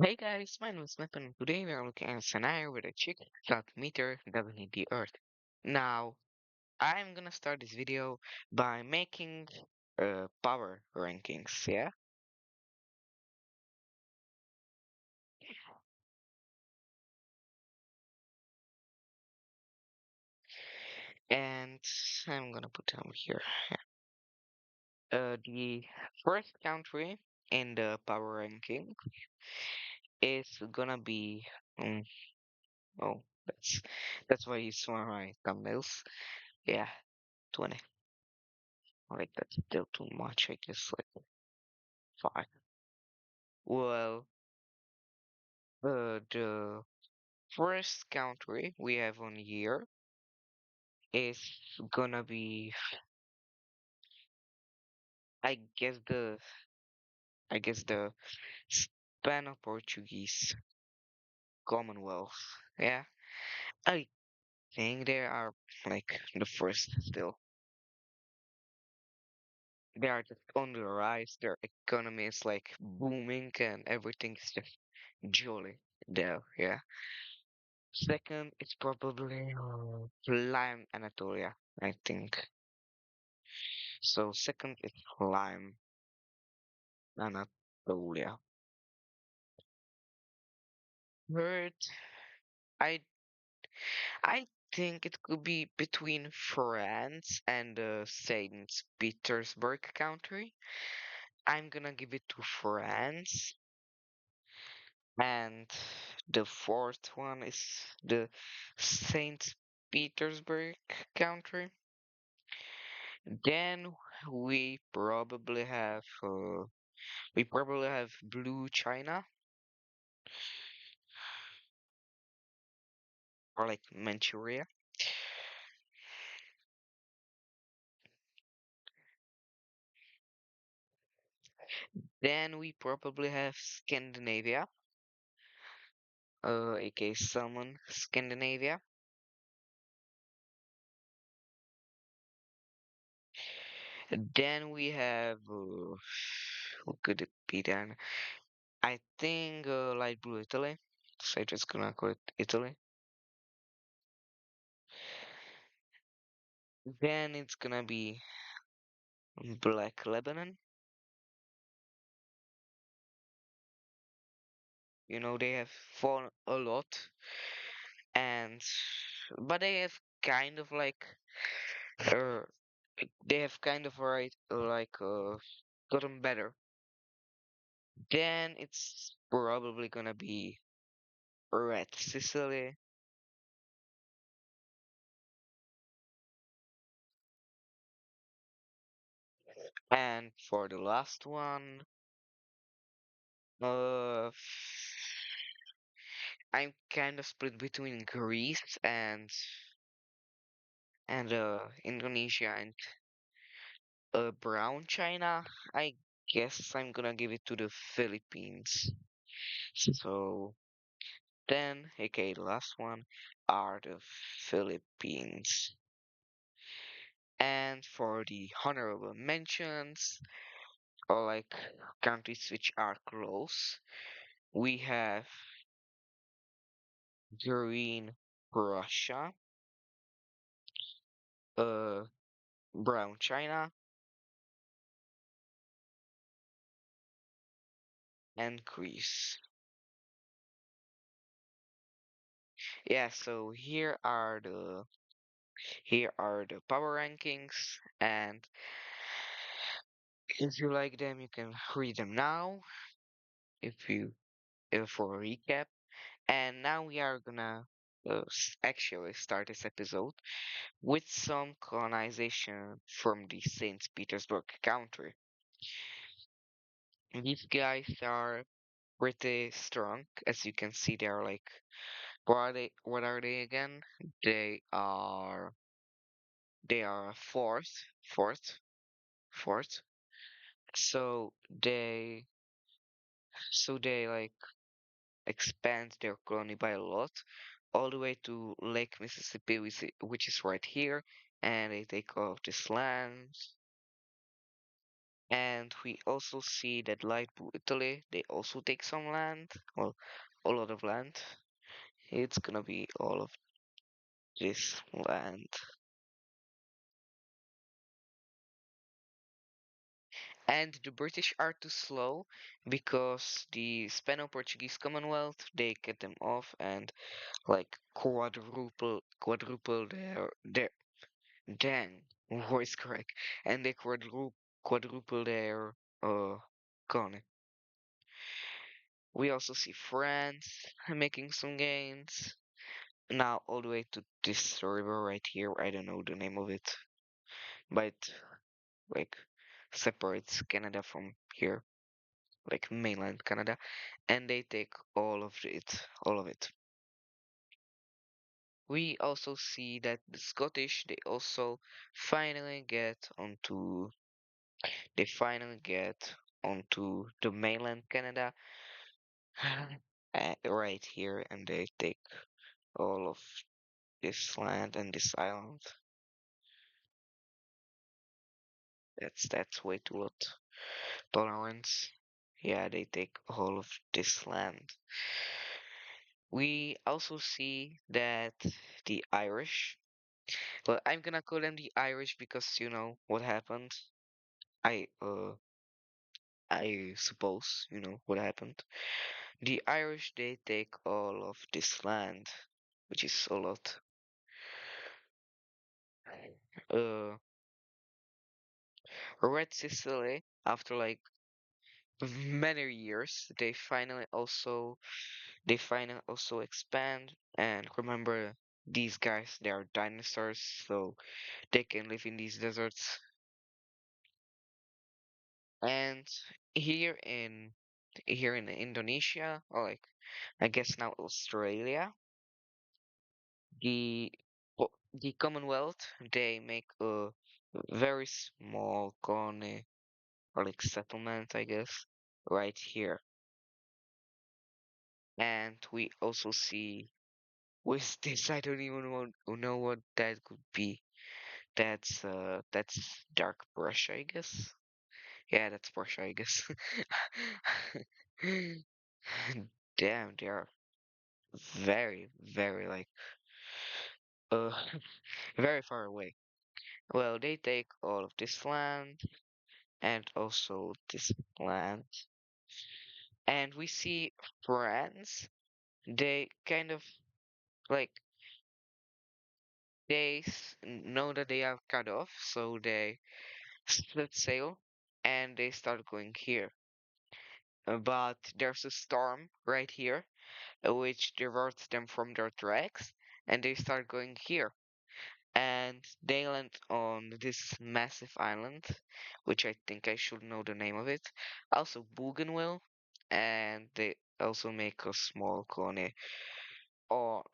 Hey guys, my name is Smith and today we are looking at a scenario where a Chicxulub Meteor doesn't hit the Earth. Now, I'm gonna start this video by making power rankings, yeah? And I'm gonna put them here. The first country in the power ranking is gonna be, mm, oh, that's why you saw my thumbnails. Yeah, 20. Like that's still too much, I guess, like 5. Well, the first country we have on here is gonna be, I guess the Spano-Portuguese Commonwealth. Yeah, I think they are like the first still. They are just on the rise. Their economy is like booming and everything is just jolly there. Yeah. Second, it's probably Lime Anatolia, I think. So second is Lime Anatolia. Third, I I think it could be between France and Saint Petersburg country. I'm gonna give it to France. And the fourth one is the Saint Petersburg country. Then we probably have Blue China or like Manchuria. Then we probably have Scandinavia, aka Salmon Scandinavia. Then we have who could it be then? I think light blue Italy. So I'm just gonna call it Italy. Then it's gonna be black Lebanon. You know they have fallen a lot, and but they have kind of like uh they have kind of right like gotten better. Then it's probably gonna be red Sicily. And for the last one, uh, I'm kind of split between Greece and Indonesia and brown China. I guess I'm gonna give it to the Philippines. So then, okay, the last one are the Philippines. And for the honorable mentions, or like countries which are close, we have green Russia, uh, brown China, and Greece. Yeah, so here are the power rankings, and if you like them, you can read them now. If you for a recap, and now we are gonna actually start this episode with some colonization from the Saint Petersburg country. These guys are pretty strong, as you can see. They are like, what are they? What are they again? They are they are fourth, fourth. So they like expand their colony by a lot, all the way to Lake Mississippi, which is right here, and they take all of this land. And we also see that Light Blue Italy, they also take some land, well, a lot of land. It's gonna be all of this land. And the British are too slow because the Spano-Portuguese Commonwealth, they get them off and like quadruple their dang, voice correct. And they quadruple their colony. We also see France making some gains. Now all the way to this river right here. I don't know the name of it, but like separates Canada from here, like mainland Canada, and they take all of it. We also see that the Scottish they finally get onto the mainland Canada, right here, and they take all of this land and this island. That's way too lot tolerance. Yeah, they take all of this land. We also see that the Irish, well, I'm gonna call them the Irish because you know what happened. I uh I suppose you know what happened. The Irish they take all of this land, which is a lot. Uh, Red Sicily, after like many years, they finally also expand. And remember, these guys they are dinosaurs, so they can live in these deserts. And here in here in Indonesia, or like I guess now Australia, the the Commonwealth they make a very small colony or like settlement, I guess, right here. And we also see with this, I don't even know what that could be. That's dark brush, I guess. Yeah, that's brush, I guess. Damn, they are very like uh very far away. Well, they take all of this land and also this land, and we see France. They kind of like know that they are cut off, so they split sail and they start going here. But there's a storm right here, which diverts them from their tracks, and they start going here. And they land on this massive island, which I think I should know the name of it. Also, Bougainville, and they also make a small colony, or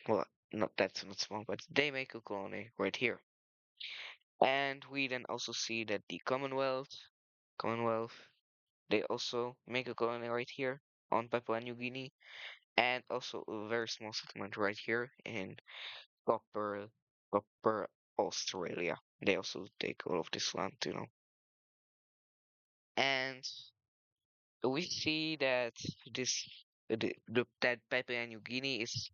well, not that's not small, but they make a colony right here. And we then also see that the Commonwealth, they also make a colony right here on Papua New Guinea, and also a very small settlement right here in Copper, Copper, Australia. They also take all of this land, you know. And we see that this, that Papua New Guinea is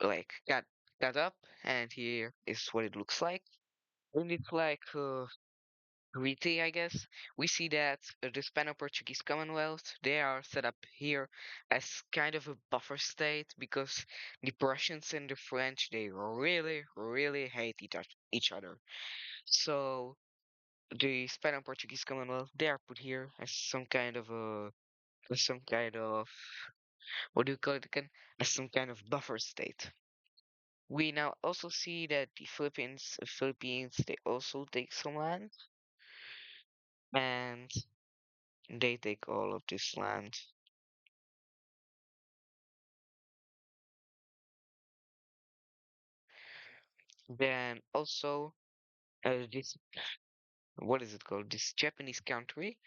like cut up, and here is what it looks like. And it's like Rite, I guess. We see that the Spano-Portuguese Commonwealth, they are set up here as kind of a buffer state because the Prussians and the French, they really hate each other. So the Spano-Portuguese Commonwealth, they are put here as some kind of, what do you call it again? As some kind of buffer state. We now also see that the Philippines, they also take some land, and they take all of this land. Then also, this, what is it called? This Japanese country,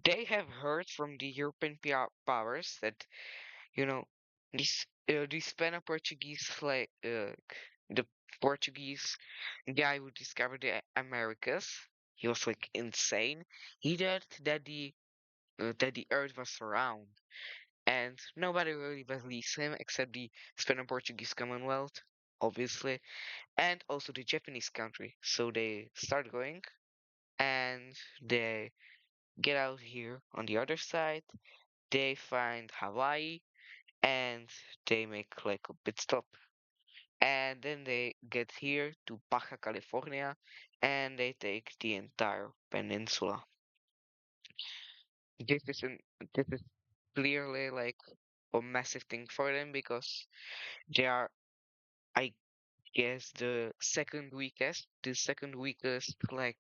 they have heard from the European powers that, you know, this Spano-Portuguese, the Portuguese guy who discovered the Americas. he was like insane. He thought that the Earth was round, and nobody really believes him except the Spanish Portuguese Commonwealth, obviously, and also the Japanese country. So they start going, and they get out here on the other side. They find Hawaii, and they make like a pit stop, and then they get here to Baja California, and they take the entire peninsula. This is an, this is clearly like a massive thing for them because they are, I guess, the second weakest like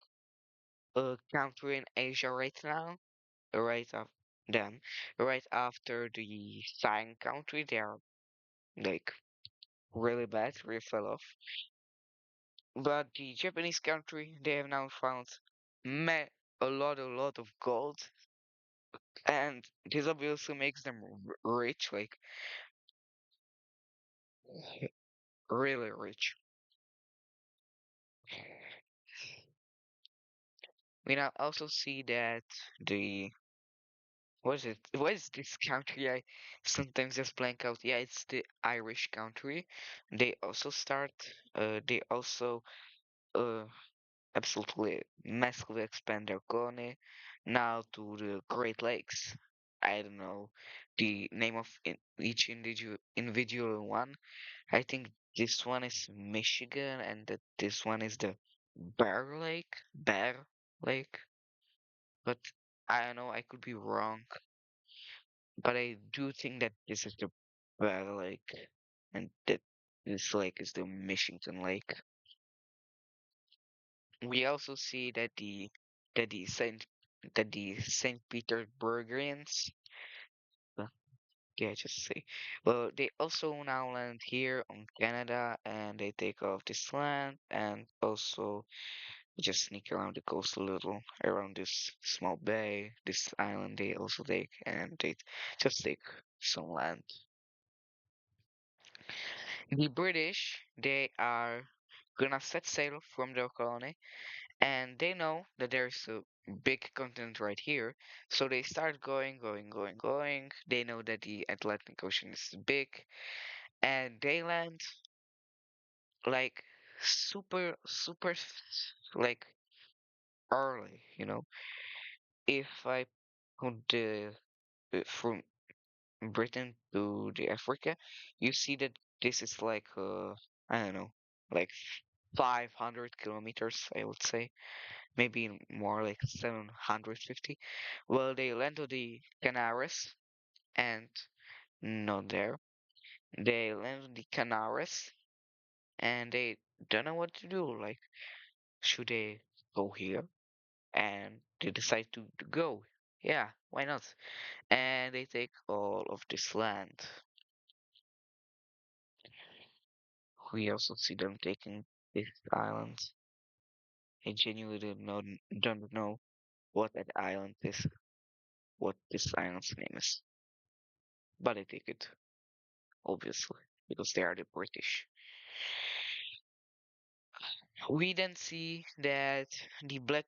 country in Asia right now, right after them, right after the Sign country. They are like really bad, really fell off. But the Japanese country, they have now found ma a lot of gold, and this obviously makes them rich, like really rich. We now also see that the what is it? What is this country? I sometimes just blank out. Yeah, it's the Irish country. They also start. They also uh absolutely massively expand their colony now to the Great Lakes. I don't know the name of each individual one. I think this one is Michigan, and that this one is the Bear Lake. But I don't know, I could be wrong. But I do think that this is the Bear Lake, and that this lake is the Michigan Lake. We also see that the Saint that the Saint Petersburgians, uh, yeah, just say, well, they also now land here on Canada, and they take off this land, and also just sneak around the coast a little, around this small bay, this island they also take, and they just take some land. The British, they are gonna set sail from their colony, and they know that there's a big continent right here, so they start going. They know that the Atlantic Ocean is big, and they land like like early, you know. If I put from Britain to the Africa, you see that this is like I don't know, like 500 kilometers, I would say, maybe more like 750. Well, they land to the Canaries and not there. They land on the Canaries and they don't know what to do. Like, should they go here? And they decide to go. Yeah, why not? And they take all of this land. We also see them taking this island. I genuinely don't know what that island is, what this island's name is, but I take it, obviously, because they are the British. We then see that the Black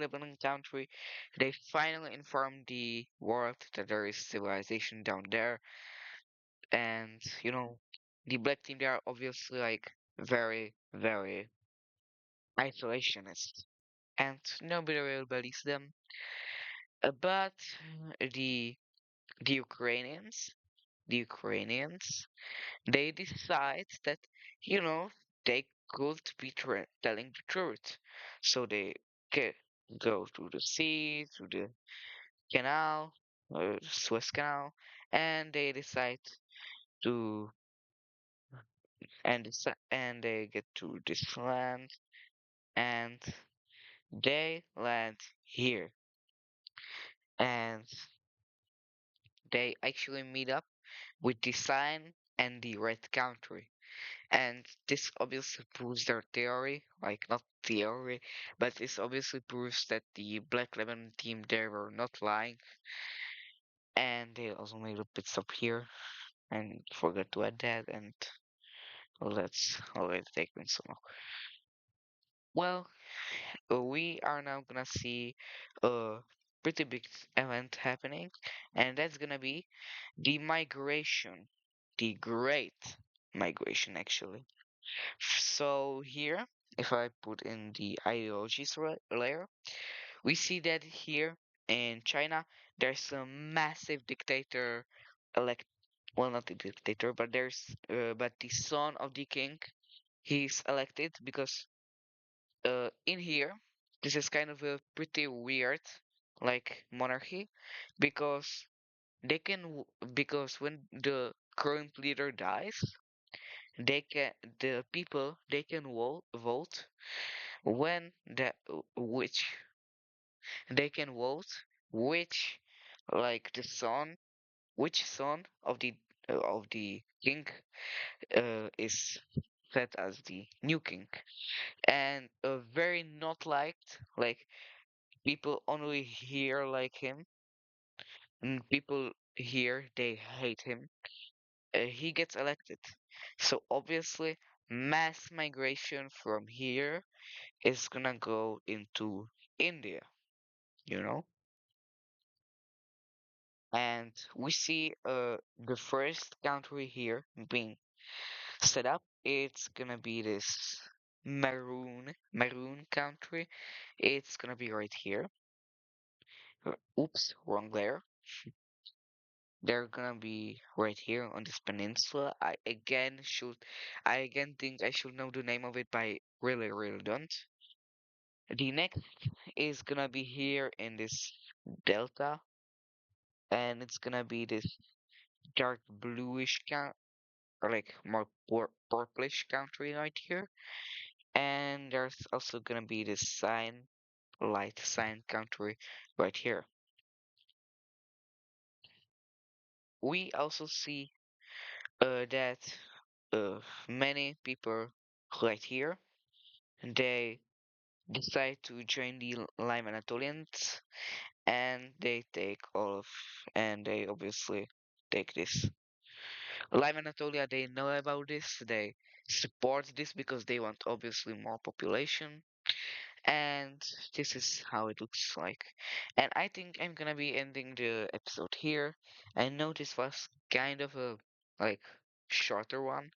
Lebanon country, they finally inform the world that there is civilization down there, and the black team they are obviously like very isolationist, and nobody really believes them. But the the Ukrainians, the Ukrainians, they decide that you know they could be telling the truth, so they get, go to the sea, to the canal, Suez Canal, and they decide to and they get to this land, and they land here, and they actually meet up with the sign and the red country. And this obviously proves their theory, like not theory, but this obviously proves that the Black Lebanon team there were not lying. And they also made a pit stop here and forgot to add that. And let's already take things. Well, we are now gonna see a pretty big event happening, and that's gonna be the migration, the Great Migration, actually. So here, if I put in the ideologies layer, we see that here in China, there's a massive dictator elect. Well, not the dictator, but but the son of the king. He's elected because in here, this is kind of a pretty weird, like monarchy, because because when the current leader dies, they can the people they can vote when which they can vote which like the son which son of the king is set as the new king, and very not liked, like people only here like him, and people here they hate him. He gets elected, so obviously mass migration from here is gonna go into India, you know. And we see the first country here being set up. It's gonna be this maroon country. It's gonna be right here. Oops, wrong layer. They're gonna be right here on this peninsula. I again think I should know the name of it, but I really don't. The next is gonna be here in this delta, and it's gonna be this dark bluish or like more purplish country right here. And there's also gonna be this light sign country right here. We also see that uh, many people right here, they decide to join the Lime Anatolians, and they take all of, and they obviously take this. Lime Anatolia, they know about this, they support this because they want obviously more population, and this is how it looks like. And I think I'm gonna be ending the episode here. I know this was kind of a like shorter one,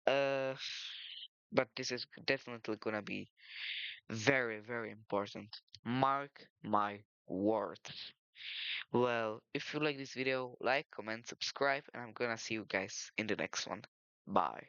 uh, but this is definitely gonna be very important. Mark my words. Well, if you like this video, like, comment, subscribe, and I'm gonna see you guys in the next one. Bye.